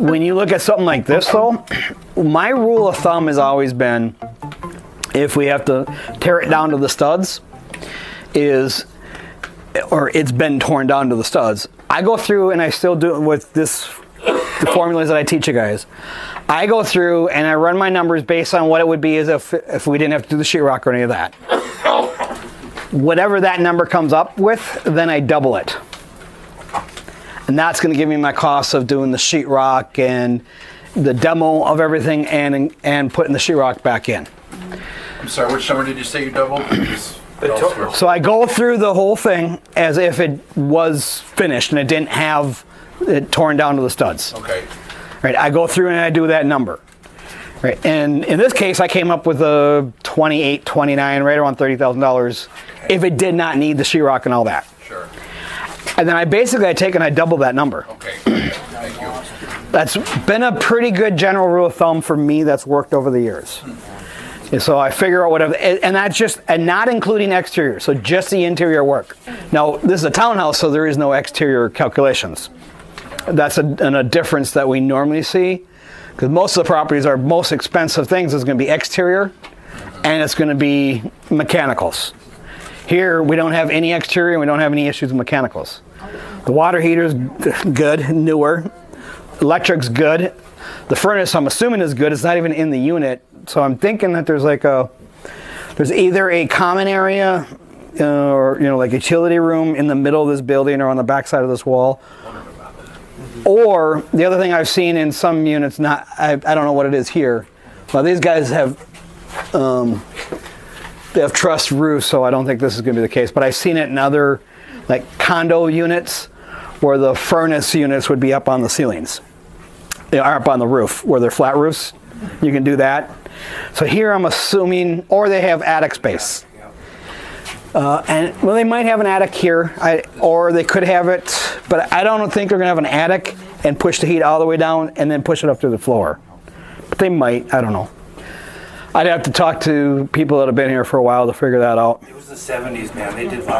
When you look at something like this, though, my rule of thumb has always been, if we have to tear it down to the studs, or it's been torn down to the studs, I go through, and I still do it with the formulas that I teach you guys. I go through and I run my numbers based on what it would be as if we didn't have to do the sheetrock or any of that. Whatever that number comes up with, then I double it. And that's going to give me my cost of doing the sheetrock and the demo of everything and putting the sheetrock back in. I'm sorry, which number did you say you doubled? So I go through the whole thing as if it was finished and it didn't have it torn down to the studs. Okay. Right, I go through and I do that number. Right, and in this case, I came up with a 28, 29, right around $30,000 if it did not need the sheetrock and all that. Sure. And then I take and I double that number. Okay. Thank you. That's been a pretty good general rule of thumb for me that's worked over the years. And so I figure out whatever, and that's just, and not including exterior, so just the interior work. Now, this is a townhouse, so there is no exterior calculations. That's a difference that we normally see, because most of the properties, our most expensive things is going to be exterior, and it's going to be mechanicals. Here, we don't have any exterior, and we don't have any issues with mechanicals. The water heater's good, newer. Electric's good. The furnace, I'm assuming, is good. It's not even in the unit, so I'm thinking that there's there's either a common area or like a utility room in the middle of this building or on the back side of this wall. Or the other thing I've seen in some units, I don't know what it is here. Well, these guys have they have truss roofs, so I don't think this is going to be the case. But I've seen it in other like condo units where the furnace units would be up on the ceilings. They are up on the roof where they're flat roofs. You can do that. So here I'm assuming, or they have attic space. They might have an attic here, or they could have it, but I don't think they're going to have an attic and push the heat all the way down and then push it up to the floor. But they might, I don't know. I'd have to talk to people that have been here for a while to figure that out. It was the 70s, man. They did a lot